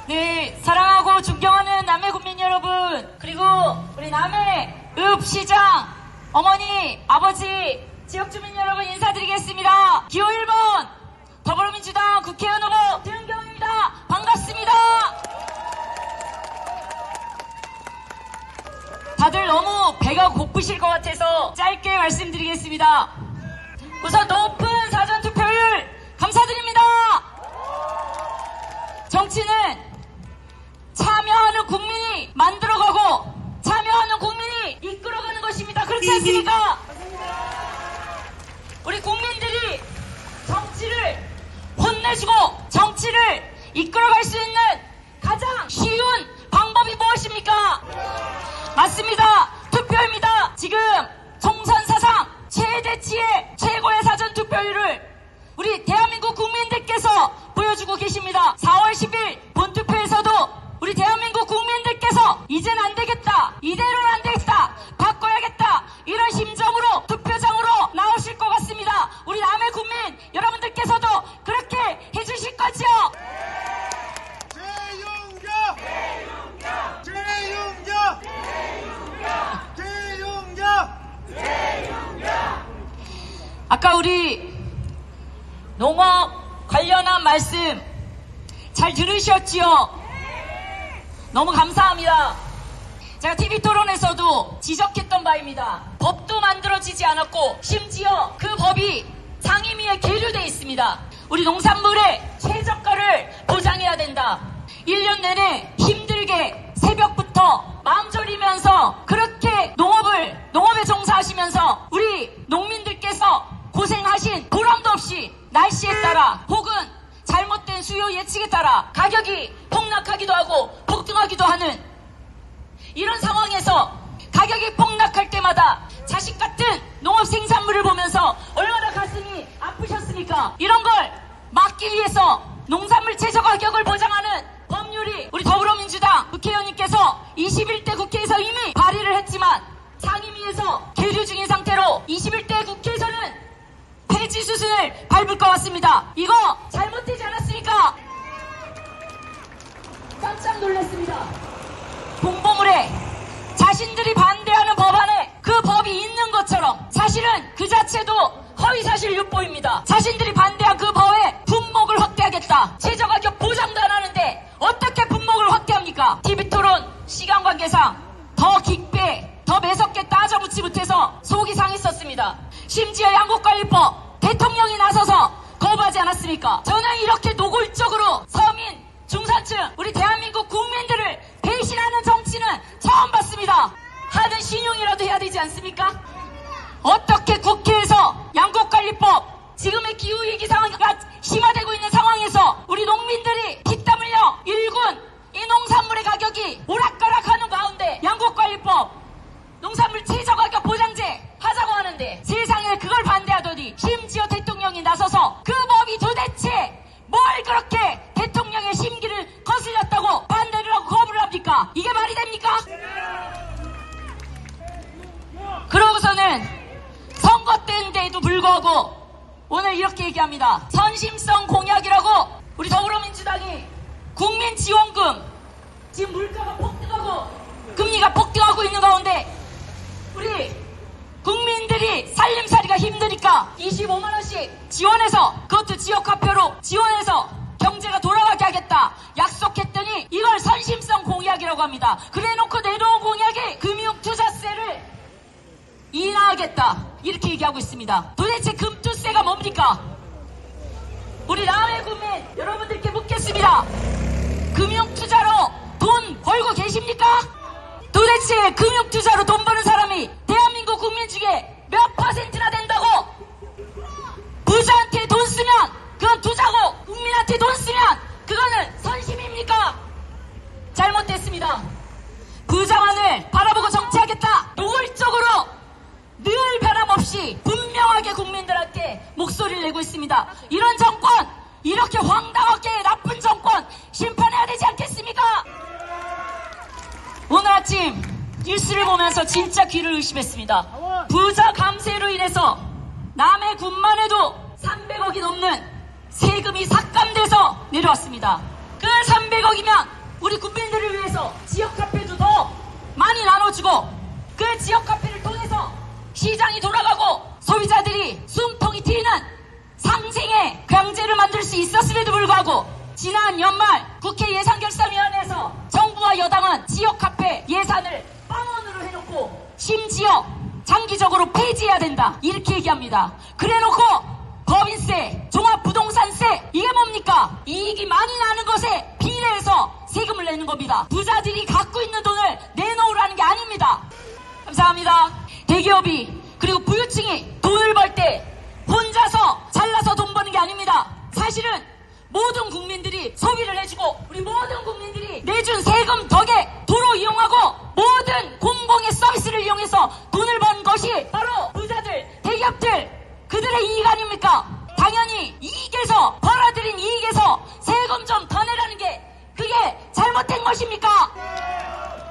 네, 사랑하고 존경하는 남해 국민 여러분, 그리고 우리 남해 읍시장 어머니, 아버지, 지역주민 여러분 인사드리겠습니다. 기호 1번 더불어민주당 국회의원 후보 최은경입니다. 반갑습니다. 다들 너무 배가 고프실 것 같아서 짧게 말씀드리겠습니다. 우선 높은 사전투표율 감사드립니다. 정치는 참여하는 국민이 만들어가고 참여하는 국민이 이끌어가는 것입니다. 그렇지 않습니까? 우리 국민들이 정치를 혼내주고 정치를 이끌어갈 수 있는 가장 쉬운 방법이 무엇입니까? 맞습니다. 투표입니다. 지금 총선 사상 최대치의 최고의 사전투표율을 우리 대한민국 국민들께서 보여주고 계십니다. 4월 10일 본투표에서도 우리 대한민국 국민들께서 이제는 안 되겠다, 이대로는 안 되겠다, 바꿔야겠다, 이런 심정으로 투표장으로 나오실 것 같습니다. 우리 남해 국민 여러분들께서도 그렇게 해주실 거죠? 아까 우리 농업 관련한 말씀 잘 들으셨지요? 너무 감사합니다. 제가 TV토론에서도 지적했던 바입니다. 법도 만들어지지 않았고 심지어 그 법이 상임위에 계류되어 있습니다. 우리 농산물의 최저가를 보장해야 된다. 1년 내내 힘들게 새벽부터 마음 졸이면서 그렇게 농업에 종사하시면서 우리 농민들께서 고생하신 보람도 없이 날씨에 따라 혹은 잘못된 수요 예측에 따라 가격이 폭락하기도 하고 폭등하기도 하는 이런 상황에서 가격이 폭락할 때마다 자식 같은 농업 생산물을 보면서 얼마나 가슴이 아프셨습니까? 이런 걸 막기 위해서 농산물 최저 가격을 보장하는 법률이 우리 더불어민주당 국회의원님께서 21대 국회에서 이미 발의를 했지만 상임위에서 계류 중인 상태로 21대 국회에서는 폐지 수순을 밟을 것 같습니다. 이거 잘못되지 않았습니까? 깜짝 놀랐습니다. 공보물에 자신들이 반대하는 법안에 그 법이 있는 것처럼 사실은 그 자체도 허위사실 유포입니다. 자신들이 반대한 그 법에 품목을 확대하겠다. 최저가격 보장도 안 하는데 어떻게 품목을 확대합니까? TV토론 시간 관계상 더 깊게 더 매섭게 따져묻지 못해서 속이 상했었습니다. 심지어 양곡관리법 대통령이 나서서 거부하지 않았습니까? 저는 이렇게 노골적으로 서민, 중산층, 우리 대한민국 국민들을 배신하는 정치는 처음 봤습니다. 하는 신용이라도 해야 되지 않습니까? 어떻게 국회에서 양곡관리법 지금의 기후위기 상황가 심화되고 있는 상황에서 우리 농민들이 피땀 흘려 일군 이 농산물의 가격이 오락가락하는 가운데 양곡관리법 농산물 최저가격 보장제 하자고 하는데 세상에 그걸 반대하더니 심지어 대통령이 나서서 그 법이 도대체 뭘 그렇게 대통령의 심기를 거슬렸다고 반대를 하고 거부를 합니까? 이게 말이 됩니까? 그러고서는 선거 때인데도 불구하고 오늘 이렇게 얘기합니다. 선심성 공약이라고 우리 더불어민주당이 국민지원금 지금 물가가 폭등하고 금리가 폭등하고 있는 가운데 우리 국민들이 살림살이가 힘드니까 25만원씩 지원해서 그것도 지역화표로 지원해서 경제가 돌아가게 하겠다 약속했더니 이걸 선심성 공약이라고 합니다. 그래놓고 내놓은 공약이 금융투자세를 인하하겠다 이렇게 얘기하고 있습니다. 도대체 금투세가 뭡니까? 우리 남해 국민 여러분들께 묻겠습니다. 금융투자로 돈 벌고 계십니까? 도대체 금융투자로 돈 버는 사람이 대한민국 국민 중에 몇 퍼센트나 된다고? 부자한테 돈 쓰면 그건 투자고 국민한테 돈 쓰면 그거는 선심입니까? 잘못됐습니다. 부자만을 바라보고 정치하겠다. 노골적으로 늘 변함없이 분명하게 국민들한테 목소리를 내고 있습니다. 이런 정권, 이렇게 황당하게 나쁜 정권 심판해야 되지 않겠습니까? 오늘 아침 뉴스를 보면서 진짜 귀를 의심했습니다. 부자 감세로 인해서 남해군만 해도 300억이 넘는 세금이 삭감돼서 내려왔습니다. 그 300억이면 우리 국민들을 위해서 지역 카페도 더 많이 나눠주고 그 지역 카페를 통해서 시장이 돌아가고 소비자들이 숨통이 트이는 상생의 경제를 만들 수 있었음에도 불구하고 지난 연말 국회 예산결산위원회에서 정부와 여당은 지역 카페 예산을 빵원으로 해놓고 심지어 장기적으로 폐지해야 된다 이렇게 얘기합니다. 그래놓고 법인세, 종합부동산세 이게 뭡니까? 이익이 많이 나는 것에 비례해서 세금을 내는 겁니다. 부자들이 갖고 있는 돈을 내놓으라는 게 아닙니다. 감사합니다. 대기업이 그리고 부유층이 돈을 벌 때 혼자서 잘나서 돈 버는 게 아닙니다. 사실은 모든 국민들이 소비를 해주고 우리 모든 국민들이 내준 세금 덕에 도로 이용하고 모든 공공의 서비스를 이용해서 돈을 번 것이 바로 부자들, 대기업들 그들의 이익 아닙니까? 당연히 이익에서 벌어들인 이익에서 세금 좀 더 내라는 게 그게 잘못된 것입니까?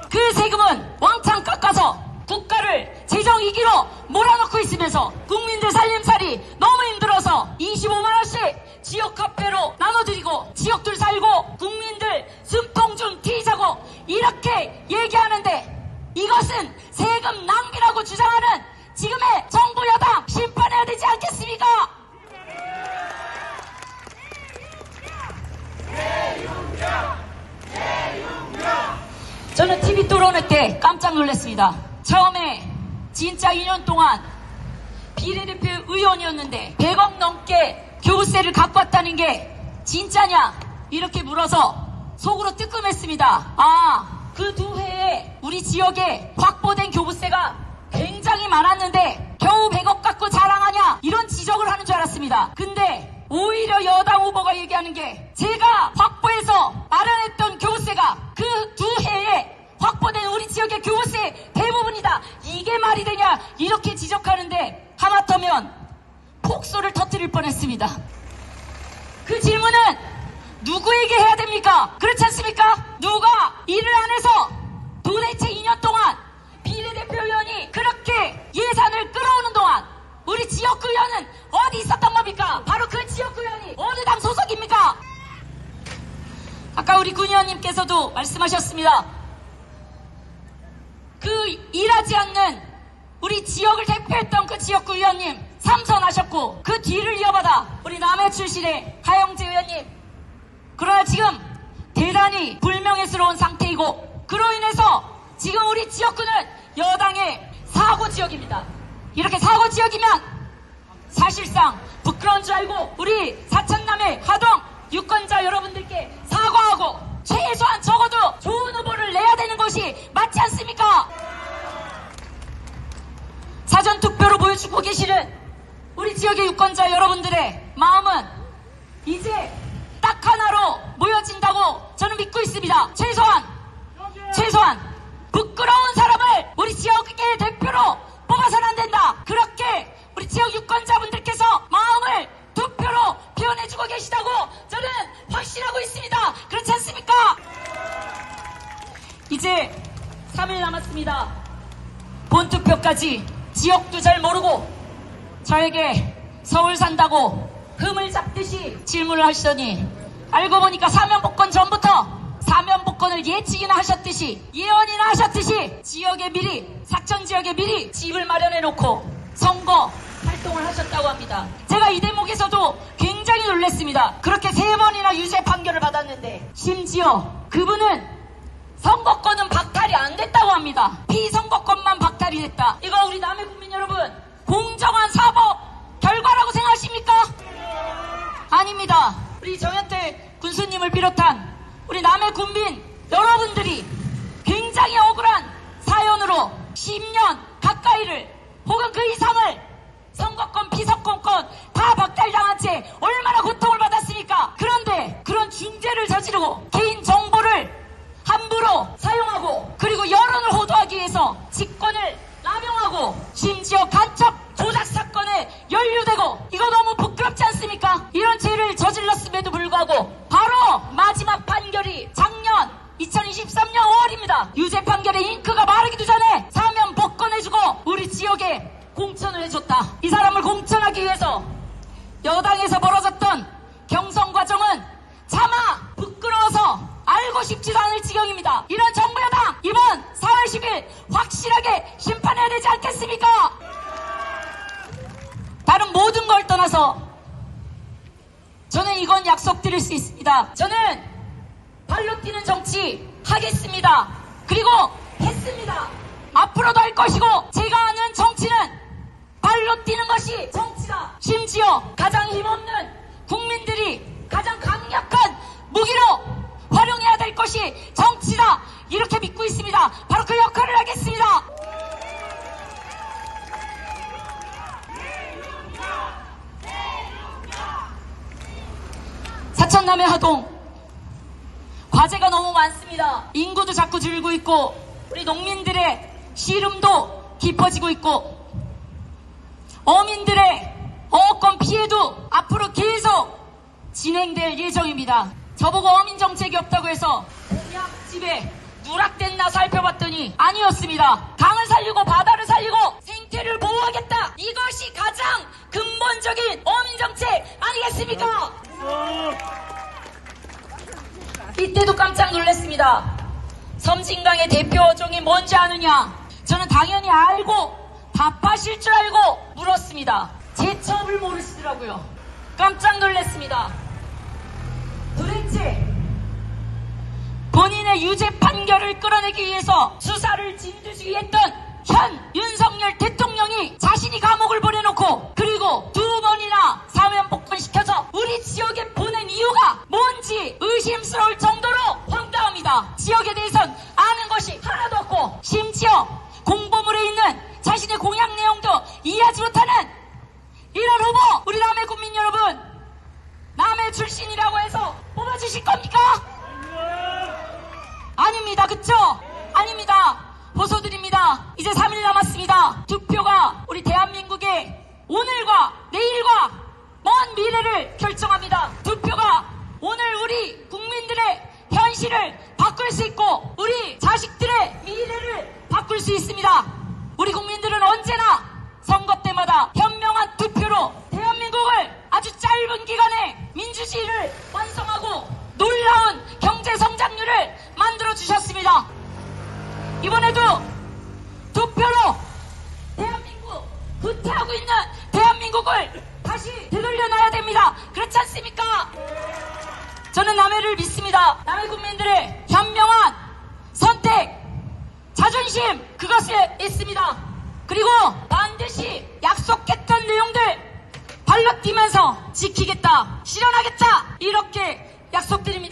그 세금은 왕창 깎아서 국가를 재정위기로 몰아넣고 있으면서 국민들 살림살이 너무 힘들어서 25만원씩 지역 카페로 나눠드리고 지역들 살고 국민들 숨통 좀 튀자고 이렇게 얘기하는데 이것은 세금 낭비라고 주장하는 지금의 정부 여당 심판해야 되지 않겠습니까? 저는 TV 토론회 때 깜짝 놀랐습니다. 처음에 진짜 2년 동안 비례대표 의원이었는데 100억 넘게 교부세를 갖고 왔다는 게 진짜냐 이렇게 물어서 속으로 뜨끔했습니다. 그 두 해에 우리 지역에 확보된 교부세가 굉장히 많았는데 겨우 100억 갖고 자랑하냐 이런 지적을 하는 줄 알았습니다. 근데 오히려 여당 후보가 얘기하는 게 제가 확보해서 마련했던 교부세가 그 두 해에 확보된 우리 지역의 교부세 대부분이다. 이게 말이 되냐 이렇게 지적하는데 하마터면 폭소를 터뜨릴 뻔했습니다. 그 질문은 누구에게 해야 됩니까? 그렇지 않습니까? 누가 일을 안 해서 도대체 2년 동안 비례대표 의원이 그렇게 예산을 끌어오는 동안 우리 지역구의원은 어디 있었던 겁니까? 바로 그 지역구의원이 어느 당 소속입니까? 아까 우리 군 의원님께서도 말씀하셨습니다. 그 일하지 않는 우리 지역을 대표했던 그 지역구 의원님 3선하셨고 그 뒤를 이어받아 우리 남해 출신의 하영재 의원님 그러나 지금 대단히 불명예스러운 상태이고 그로 인해서 지금 우리 지역구는 여당의 사고지역입니다. 이렇게 사고지역이면 사실상 부끄러운 줄 알고 우리 사천남의 하동 유권자 여러분들께 사과하고 최소한 적어도 좋은 후보를 내야 되는 것이 맞지 않습니까? 사전투표로 보여주고 계시는 우리 지역의 유권자 여러분들의 마음은 이제 딱 하나로 모여진다고 저는 믿고 있습니다. 최소한 부끄러운 사람을 우리 지역의 대표로 뽑아서는 안 된다. 그렇게 우리 지역 유권자분들께서 마음을 투표로 표현해주고 계시다고 저는 확신하고 있습니다. 그렇지 않습니까? 이제 3일 남았습니다. 본투표까지 지역도 잘 모르고 저에게 서울 산다고 흠을 잡듯이 질문을 하시더니 알고 보니까 사면복권 전부터 사면복권을 예측이나 하셨듯이 예언이나 하셨듯이 지역에 미리 사천지역에 미리 집을 마련해놓고 선거 활동을 하셨다고 합니다. 제가 이 대목에서도 굉장히 놀랐습니다. 그렇게 3번이나 유죄 판결을 받았는데 심지어 그분은 선거권은 박탈이 안 됐다고 합니다. 피선거권만 박탈이 됐다. 이거 우리 남해 국민 여러분 공정한 사법 결과라고 생각하십니까? 아닙니다. 우리 정현태 군수님을 비롯한 우리 남해 군민 여러분들이 굉장히 억울한 사연으로 10년 가까이를 혹은 그 이상을 선거권, 피선거권 다 박탈당한 채 얼마나 고통을 받았습니까? 그런데 그런 중죄를 저지르고 개인 정보를 함부로 사용하고 그리고 여론을 호도하기 위해서 직권을 남용하고 심지어 간첩 조작 사건에 연루되고 이거 너무 부끄럽지 않습니까? 이런 죄를 저질렀음에도 불구하고 바로 마지막 판결이 작년 2023년 5월입니다. 유죄 판결의 잉크가 마르기도 전에 사면 복권해주고 우리 지역에 공천을 해줬다. 이 사람을 공천하기 위해서 여당에서 벌어졌던 경선 과정은 차마 부끄러워서 알고 싶지도 않을지 지경입니다. 이런 정부 여당 이번 4월 10일 확실하게 심판해야 되지 않겠습니까? 다른 모든 걸 떠나서 저는 이건 약속드릴 수 있습니다. 저는 발로 뛰는 정치 하겠습니다. 그리고 했습니다. 앞으로도 할 것이고, 제가 아는 정치는 발로 뛰는 것이 정치다. 심지어 가장 힘없는 국민들이 가장 강력한 무기로 활용해야 될 것이 정치다. 이렇게 믿고 있습니다. 바로 그 역할을 하겠습니다. 사천남의 하동 과제가 너무 많습니다. 인구도 자꾸 줄고 있고 우리 농민들의 시름도 깊어지고 있고 어민들의 어권 피해도 앞으로 계속 진행될 예정입니다. 저보고 어민 정책이 없다고 해서 집에 누락됐나 살펴봤더니 아니었습니다. 강을 살리고 바다를 살리고 생태를 보호하겠다. 이것이 가장 근본적인 어민 정책 아니겠습니까? 이때도 깜짝 놀랐습니다. 섬진강의 대표 어종이 뭔지 아느냐? 저는 당연히 알고 답하실 줄 알고 물었습니다. 제첩을 모르시더라고요. 깜짝 놀랐습니다. 도대체 본인의 유죄 판결을 끌어내기 위해서 수사를 진두지휘 했던 현 윤석열 대통령이 자신이 감옥을 보내놓고 그리고 2번이나 사면 복권시켜서 우리 지역에 보낸 이유가 뭔지 의심스러울 정도로 황당합니다. 지역에 대해선 아는 것이 하나도 없고 심지어 공보물에 있는 자신의 공약 내용도 이해하지 못하는 이런 후보, 우리 남해 국민 여러분, 남해 출신이라고 해서 뽑아주실 겁니까? 아닙니다. 그쵸? 아닙니다. 호소드립니다. 이제 3일 남았습니다. 투표가 우리 대한민국의 오늘과 내일과 먼 미래를 결정합니다. 투표가 오늘 우리 국민들의 현실을 바꿀 수 있고 우리 자식들의 미래를 바꿀 수 있습니다. 우리 국민들은 언제나 선거 때마다 현명한 투표로 대한민국을 아주 짧은 기간에 민주주의를 완성하고 놀라운 경제 성장률을 만들어 주셨습니다. 이번에도 투표로 대한민국 후퇴하고 있는 대한민국을 다시 되돌려놔야 됩니다. 그렇지 않습니까? 저는 남해를 믿습니다. 남해 국민들의 현명한 선택, 자존심, 그것을 믿습니다. 그리고 반드시 약속했던 내용들 발로 뛰면서 지키겠다, 실현하겠다, 이렇게 약속드립니다.